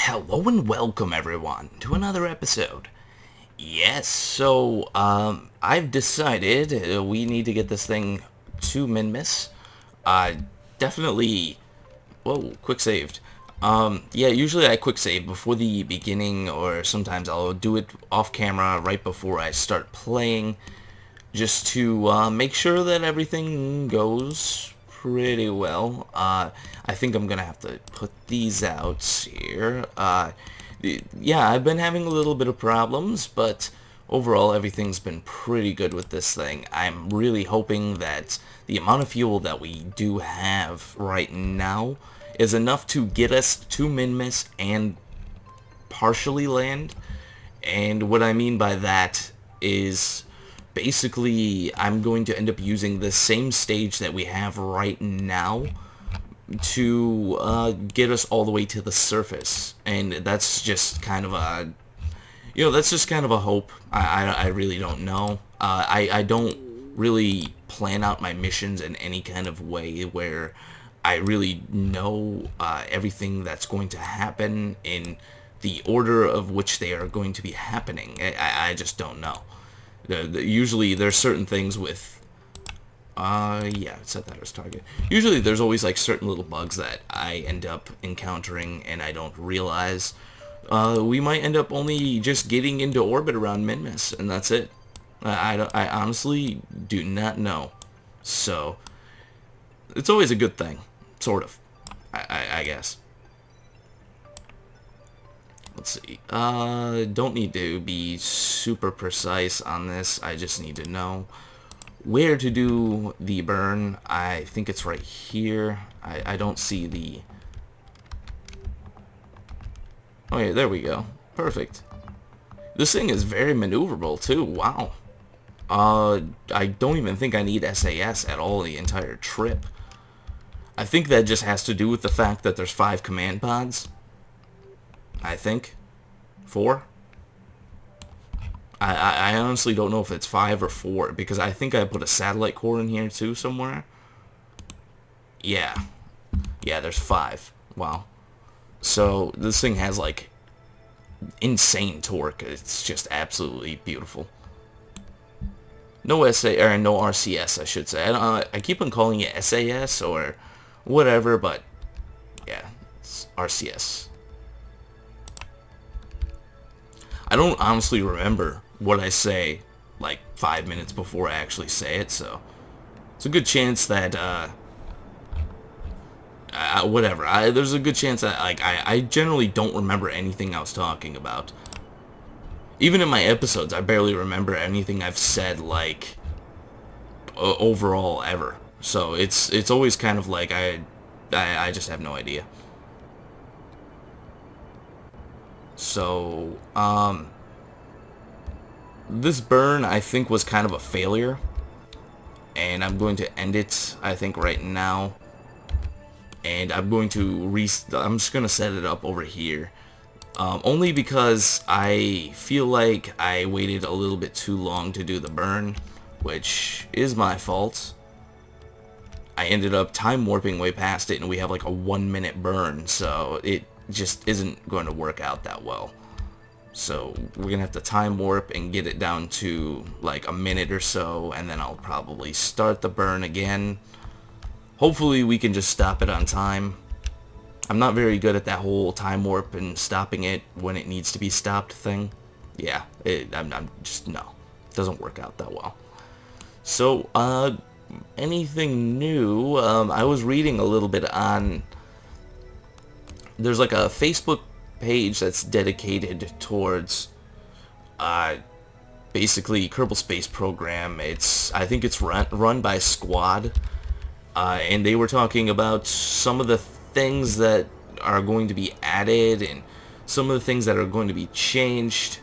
Hello and welcome everyone to another episode. Yes, so I've decided we need to get this thing to Minmus. Uh, Definitely. Whoa, quick saved. Yeah, usually I quick save before the beginning, or sometimes I'll do it off camera right before I start playing, just to make sure that everything goes pretty well. I think I'm gonna have to put these out here. Yeah, I've been having a little bit of problems, but overall everything's been pretty good with this thing. I'm really hoping that the amount of fuel that we do have right now is enough to get us to Minmus and partially land. And what I mean by that is basically I'm going to end up using the same stage that we have right now to get us all the way to the surface. And that's just kind of a, that's just kind of a hope. I really don't know. I don't really plan out my missions in any kind of way where I really know everything that's going to happen in the order of which they are going to be happening. I just don't know. Usually there's certain things with yeah, set that as target. Usually there's always like certain little bugs that I end up encountering and I don't realize. We might end up only just getting into orbit around Minmus, and that's it. I honestly do not know. So, it's always a good thing. Sort of. I guess. Let's see. Don't need to be super precise on this. I just need to know where to do the burn. I think it's right here. I don't see the... Oh yeah, there we go. Perfect. This thing is very maneuverable too. Wow. I don't even think I need SAS at all the entire trip. I think that just has to do with the fact that there's 5 command pods. I think. 4? I honestly don't know if it's 5 or 4, because I think I put a satellite core in here too somewhere. Yeah. Yeah, there's 5. Wow. So, this thing has, like, insane torque. It's just absolutely beautiful. No SA, or no RCS, I should say. I keep on calling it SAS or whatever, but yeah, it's RCS. I don't honestly remember what I say like 5 minutes before I actually say it, so it's a good chance that whatever. There's a good chance that like I generally don't remember anything I was talking about. Even in my episodes, I barely remember anything I've said like overall ever. So it's always kind of like I just have no idea. So this burn I think was kind of a failure, and I'm going to end it I think right now. And I'm going to I'm just gonna set it up over here, only because I feel like I waited a little bit too long to do the burn, which is my fault. I ended up time warping way past it, and we have like a 1-minute burn, so it just isn't going to work out that well. So we're gonna have to time warp and get it down to like a minute or so, and then I'll probably start the burn again. Hopefully we can just stop it on time. I'm not very good at that whole time warp and stopping it when it needs to be stopped thing. Yeah, I'm just, no. It doesn't work out that well. So, anything new? I was reading a little bit on... There's like a Facebook page that's dedicated towards, basically Kerbal Space Program. I think it's run by Squad. And they were talking about some of the things that are going to be added and some of the things that are going to be changed.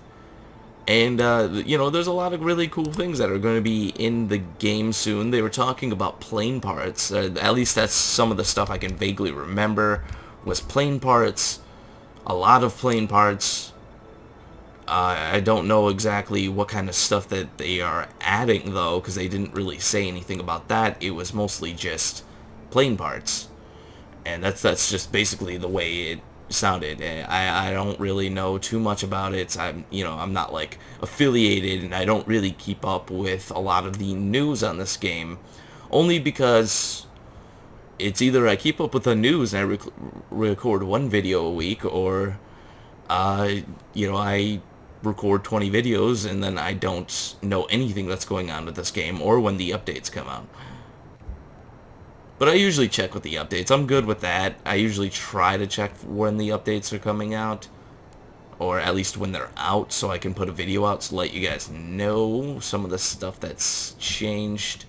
And, there's a lot of really cool things that are going to be in the game soon. They were talking about plane parts. At least that's some of the stuff I can vaguely remember was plane parts. A lot of plane parts. I don't know exactly what kind of stuff that they are adding, though, because they didn't really say anything about that. It was mostly just plane parts. And that's just basically the way sounded. I don't really know too much about it. I'm not like affiliated, and I don't really keep up with a lot of the news on this game, only because it's either I keep up with the news and I record one video a week, or uh, I record 20 videos and then I don't know anything that's going on with this game or when the updates come out. But I usually check with the updates. I'm good with that. I usually try to check when the updates are coming out, or at least when they're out, so I can put a video out to let you guys know some of the stuff that's changed.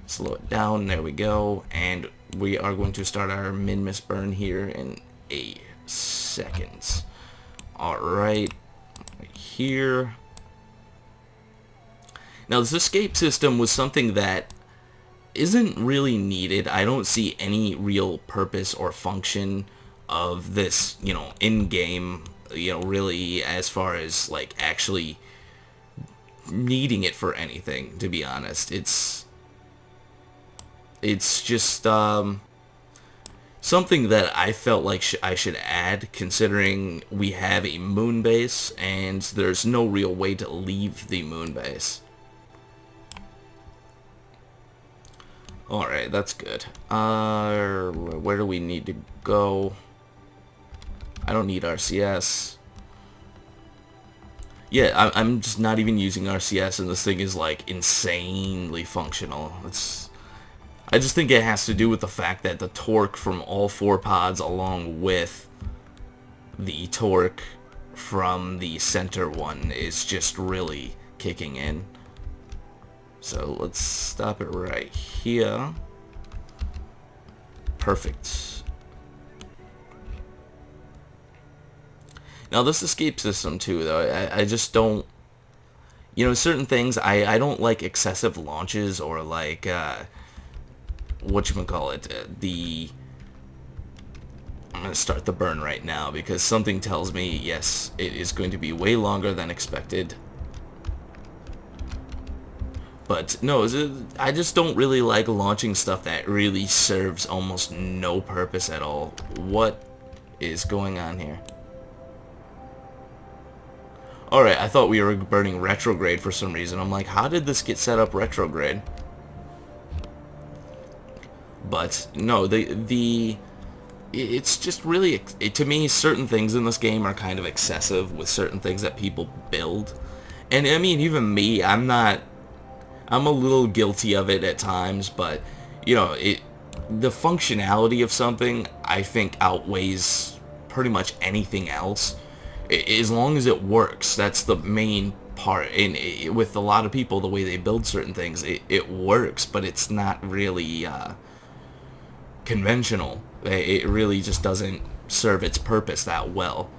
Slow it down. There we go. And we are going to start our Minmus burn here in a second. Alright. Right here. Now, this escape system was something that isn't really needed. I don't see any real purpose or function of this, in-game, really, as far as, like, actually needing it for anything, to be honest. It's just, something that I felt like I should add, considering we have a moon base, and there's no real way to leave the moon base. Alright, that's good. Where do we need to go? I don't need RCS. Yeah, I'm just not even using RCS, and this thing is, like, insanely functional. I just think it has to do with the fact that the torque from all 4 pods, along with the torque from the center one, is just really kicking in. So let's stop it right here. Perfect. Now this escape system too, though, I just don't, certain things, I don't like excessive launches, or like, whatchamacallit, I'm going to start the burn right now because something tells me, yes, it is going to be way longer than expected. But no, I just don't really like launching stuff that really serves almost no purpose at all. What is going on here? Alright, I thought we were burning retrograde for some reason. I'm like, how did this get set up retrograde? But no, it's just really, to me, certain things in this game are kind of excessive with certain things that people build. And I mean, even me, I'm a little guilty of it at times, but the functionality of something, I think, outweighs pretty much anything else. As long as it works, that's the main part. And with a lot of people, the way they build certain things, it works, but it's not really conventional. It really just doesn't serve its purpose that well.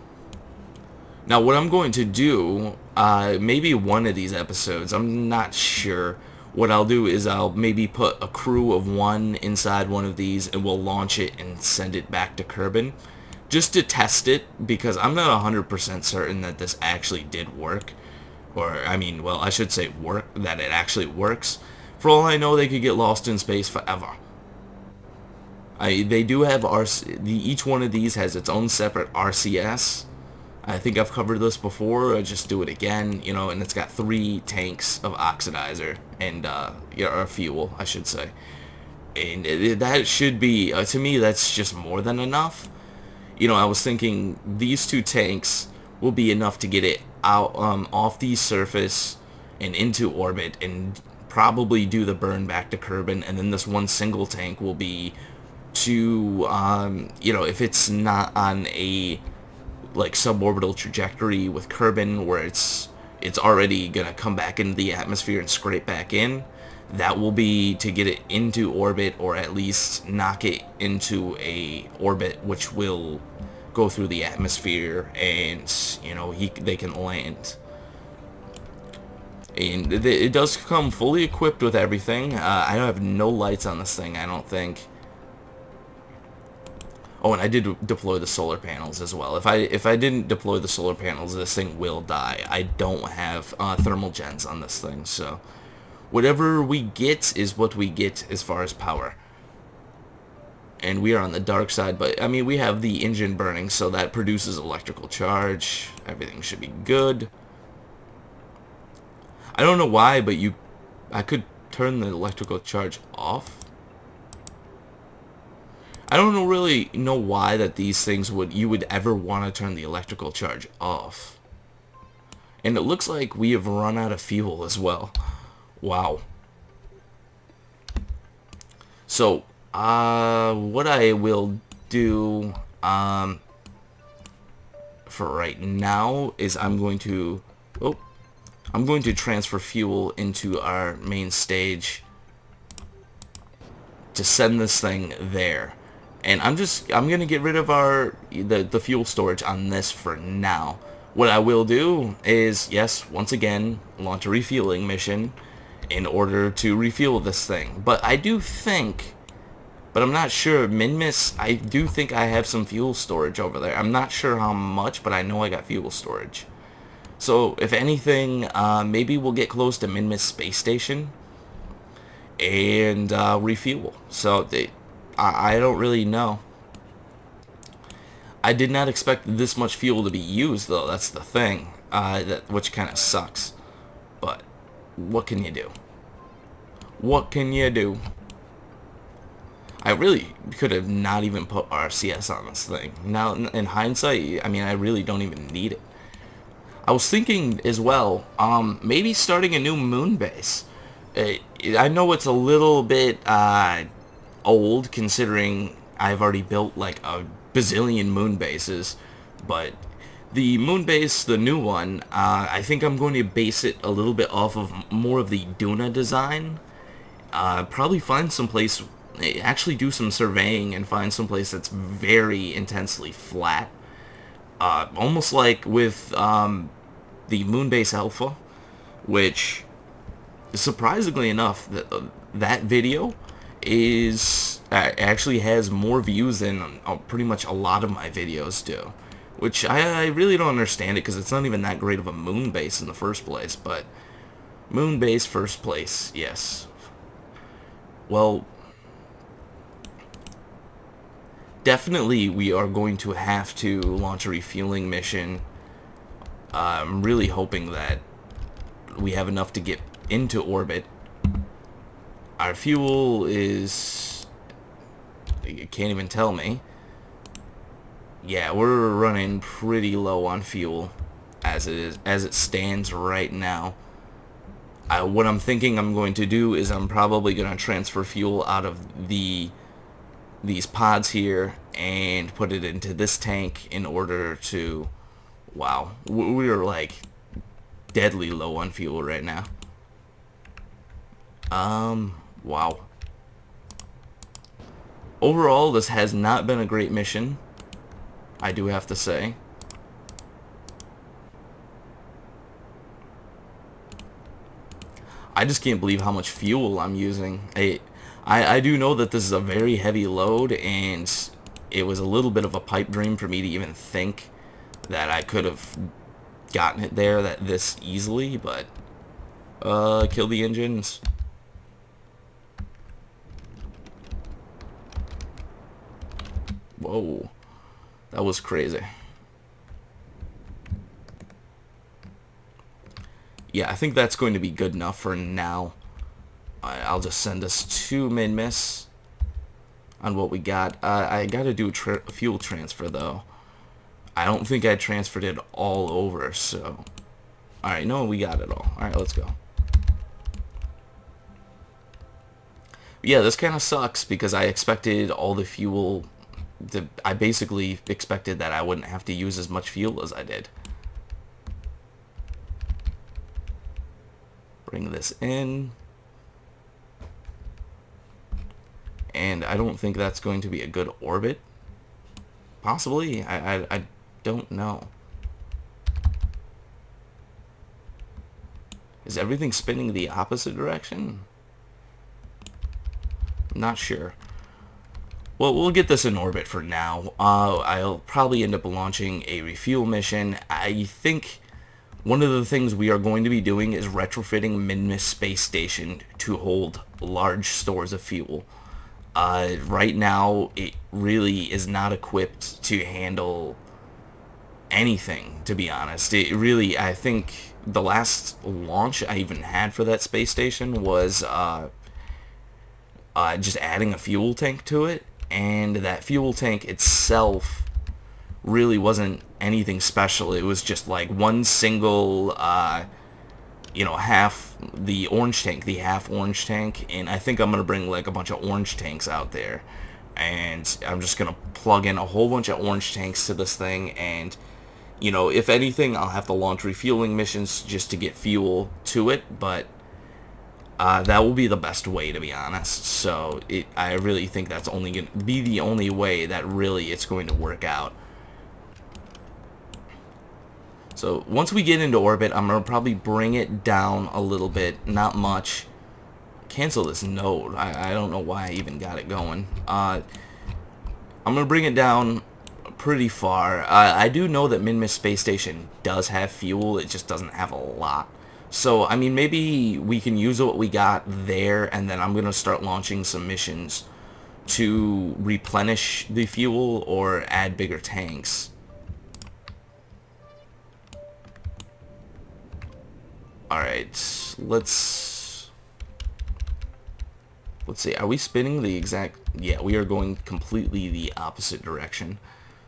Now, what I'm going to do, maybe one of these episodes, I'm not sure, what I'll do is I'll maybe put a crew of 1 inside one of these, and we'll launch it and send it back to Kerbin, just to test it, because I'm not 100% certain that this actually did work. Or, I mean, well, I should say that it actually works. For all I know, they could get lost in space forever. They do have each one of these has its own separate RCS. I think I've covered this before. I'll just do it again, and it's got 3 tanks of oxidizer and or fuel, I should say. And that should be, to me, that's just more than enough. I was thinking these 2 tanks will be enough to get it out off the surface and into orbit, and probably do the burn back to Kerbin, and then this 1 single tank will be to, if it's not on a like suborbital trajectory with Kerbin, where it's already gonna come back into the atmosphere and scrape back in, that will be to get it into orbit, or at least knock it into a orbit which will go through the atmosphere, and they can land. And it does come fully equipped with everything. I have no lights on this thing, I don't think. Oh, and I did deploy the solar panels as well. If I didn't deploy the solar panels, this thing will die. I don't have thermal gens on this thing, so whatever we get is what we get as far as power. and we are on the dark side, but I mean, we have the engine burning, so that produces electrical charge. Everything should be good. I don't know why, but I could turn the electrical charge off. I don't really know why that these things you would ever want to turn the electrical charge off. And it looks like we have run out of fuel as well. Wow. So, what I will do, for right now is I'm going to transfer fuel into our main stage to send this thing there. And I'm going to get rid of the fuel storage on this for now. What I will do is, yes, once again, launch a refueling mission in order to refuel this thing. But I do think, but I'm not sure, Minmus, I do think I have some fuel storage over there. I'm not sure how much, but I know I got fuel storage. So, if anything, maybe we'll get close to Minmus Space Station and refuel. So, I don't really know. I did not expect this much fuel to be used, though. That's the thing, which kind of sucks. But what can you do? What can you do? I really could have not even put RCS on this thing. Now, in hindsight, I mean, I really don't even need it. I was thinking as well, maybe starting a new moon base. I know it's a little bit old, considering I've already built like a bazillion moon bases, but the moon base, the new one, I think I'm going to base it a little bit off of more of the Duna design. Probably find some place, actually do some surveying and find some place that's very intensely flat. Almost like with the Moonbase Alpha, which, surprisingly enough, that video actually has more views than pretty much a lot of my videos do. Which I really don't understand it, because it's not even that great of a moon base in the first place, but moon base first place, yes. Well, definitely we are going to have to launch a refueling mission. I'm really hoping that we have enough to get into orbit. Our fuel is... you can't even tell me. Yeah, we're running pretty low on fuel as it stands right now. What I'm thinking I'm going to do is I'm probably going to transfer fuel out of these pods here and put it into this tank in order to... wow, we're like deadly low on fuel right now. Wow. Overall, this has not been a great mission, I do have to say. I just can't believe how much fuel I'm using. I do know that this is a very heavy load, and it was a little bit of a pipe dream for me to even think that I could have gotten it there this easily, but kill the engines. Whoa, that was crazy. Yeah, I think that's going to be good enough for now. I'll just send us to Minmus on what we got. I gotta do a fuel transfer, though. I don't think I transferred it all over, so... alright, no, we got it all. Alright, let's go. Yeah, this kind of sucks, because I expected all the fuel... I basically expected that I wouldn't have to use as much fuel as I did. Bring this in. And I don't think that's going to be a good orbit. Possibly. I don't know. Is everything spinning the opposite direction? I'm not sure. Well, we'll get this in orbit for now. I'll probably end up launching a refuel mission. I think one of the things we are going to be doing is retrofitting Minmus Space Station to hold large stores of fuel. Right now, it really is not equipped to handle anything, to be honest. It really, I think the last launch I even had for that space station was just adding a fuel tank to it, and that fuel tank itself really wasn't anything special. It was just like one single, half the orange tank, the half orange tank, and I think I'm going to bring like a bunch of orange tanks out there, and I'm just going to plug in a whole bunch of orange tanks to this thing, and, if anything, I'll have to launch refueling missions just to get fuel to it, but that will be the best way, to be honest. So I really think that's only going to be the only way that really it's going to work out. So once we get into orbit, I'm going to probably bring it down a little bit, not much. Cancel this node. I don't know why I even got it going. I'm going to bring it down pretty far. I do know that Minmus Space Station does have fuel, it just doesn't have a lot. So, I mean, maybe we can use what we got there, and then I'm going to start launching some missions to replenish the fuel or add bigger tanks. Alright, let's see, are we spinning the exact... Yeah, we are going completely the opposite direction.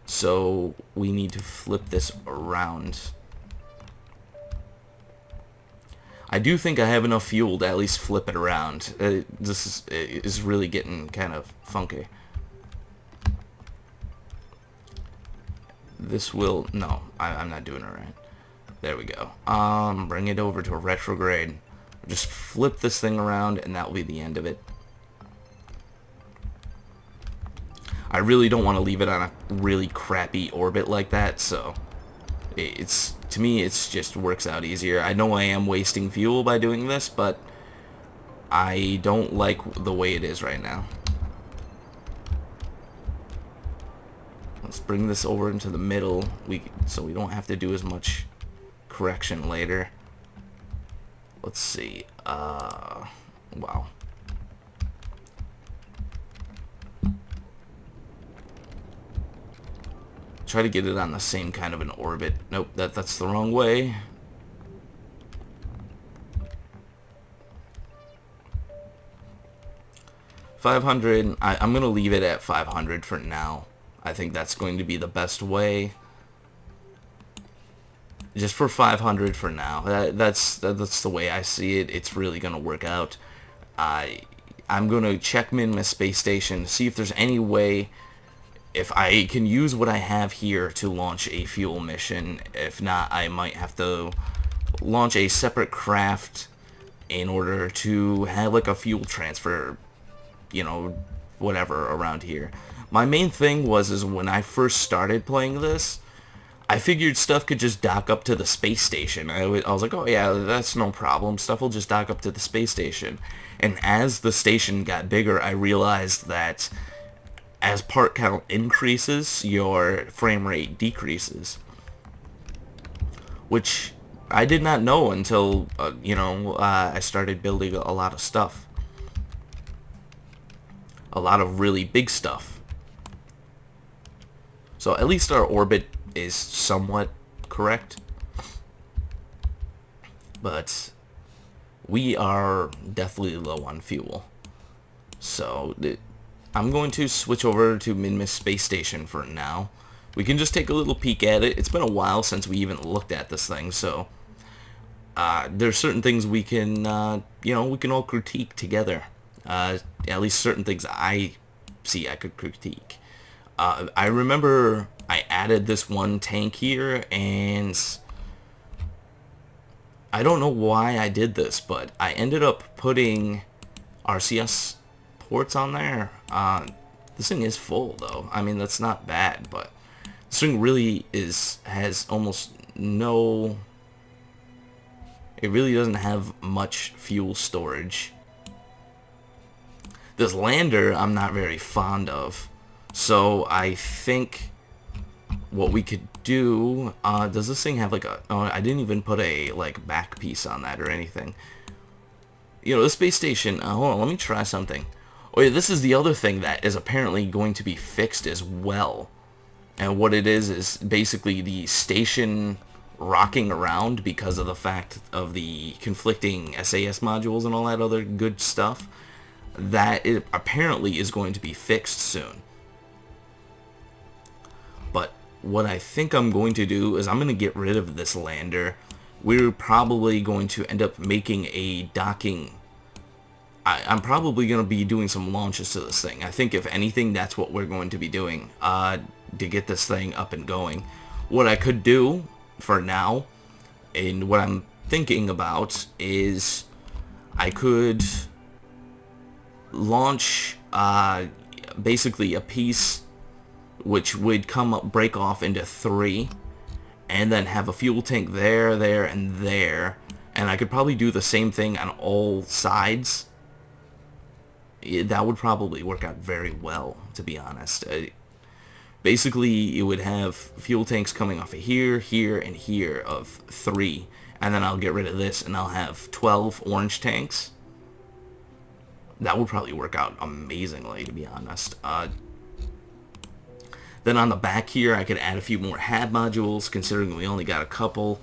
So, we need to flip this around. I do think I have enough fuel to at least flip it around. This is really getting kind of funky. This will... No, I'm not doing it right. There we go. Bring it over to a retrograde. Just flip this thing around, and that will be the end of it. I really don't want to leave it on a really crappy orbit like that, so to me, it's just works out easier. I know I am wasting fuel by doing this, but I don't like the way it is right now. Let's bring this over into the middle, so we don't have to do as much correction later. Let's see. Wow. Try to get it on the same kind of an orbit. Nope, that's the wrong way. $500. I'm gonna leave it at 500 for now. I think that's going to be the best way. Just for 500 for now. That's the way I see it. It's really gonna work out. I'm gonna check Minmus Space Station, see if there's any way, if I can use what I have here to launch a fuel mission. If not, I might have to launch a separate craft in order to have like a fuel transfer, whatever around here. My main thing is when I first started playing this, I figured stuff could just dock up to the space station. I was like, oh yeah, that's no problem. Stuff will just dock up to the space station. And as the station got bigger, I realized that as part count increases, your frame rate decreases. Which I did not know until, I started building a lot of stuff. A lot of really big stuff. So at least our orbit is somewhat correct, but we are definitely low on fuel. So I'm going to switch over to Minmus Space Station for now. We can just take a little peek at it. It's been a while since we even looked at this thing, so there's certain things we can we can all critique together. At least certain things I see I could critique. I remember I added this one tank here, and I don't know why I did this, but I ended up putting RCS ports on there. This thing is full, though. I mean, that's not bad, but this thing really has almost no... It really doesn't have much fuel storage. This lander I'm not very fond of. So I think what we could do, does this thing have like a, oh, I didn't even put a like back piece on that or anything. The space station, hold on, let me try something. Oh yeah, this is the other thing that is apparently going to be fixed as well. And what it is basically the station rocking around because of the fact of the conflicting SAS modules and all that other good stuff. That it apparently is going to be fixed soon. But what I think I'm going to do is I'm going to get rid of this lander. We're probably going to end up making a docking. I'm probably going to be doing some launches to this thing. I think if anything, that's what we're going to be doing to get this thing up and going. What I could do for now, and what I'm thinking about, is I could launch basically a piece which would break off into 3, and then have a fuel tank there, and there, and I could probably do the same thing on all sides. That would probably work out very well, to be honest. Basically, you would have fuel tanks coming off of here, here, and here of 3, and then I'll get rid of this, and I'll have 12 orange tanks. That would probably work out amazingly, to be honest. Then on the back here, I could add a few more HAB modules, considering we only got a couple.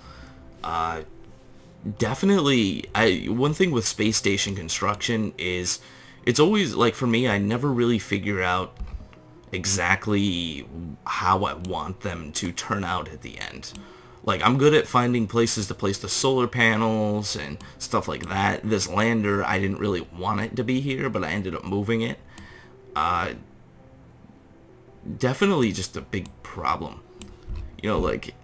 Definitely, one thing with space station construction is, it's always, like, for me, I never really figure out exactly how I want them to turn out at the end. Like, I'm good at finding places to place the solar panels and stuff like that. This lander, I didn't really want it to be here, but I ended up moving it. Definitely just a big problem. You know, like,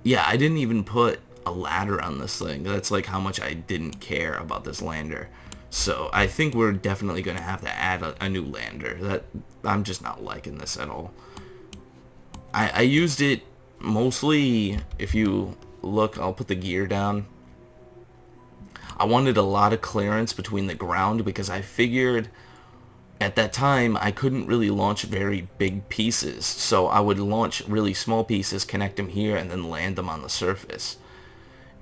yeah, I didn't even put a ladder on this thing. That's like how much I didn't care about this lander. So I think we're definitely going to have to add a new lander. I'm just not liking this at all. I used it mostly, if you look, I'll put the gear down. I wanted a lot of clearance between the ground because I figured at that time I couldn't really launch very big pieces. So I would launch really small pieces, connect them here, and then land them on the surface.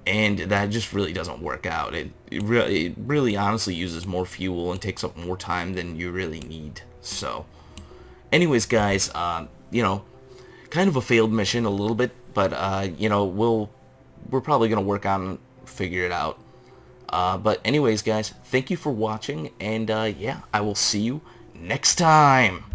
And that just really doesn't work out. It really honestly uses more fuel and takes up more time than you really need. So, anyways, guys, you know, kind of a failed mission a little bit, but you know, we're probably gonna work on figure it out. But anyways, guys, thank you for watching, and yeah, I will see you next time.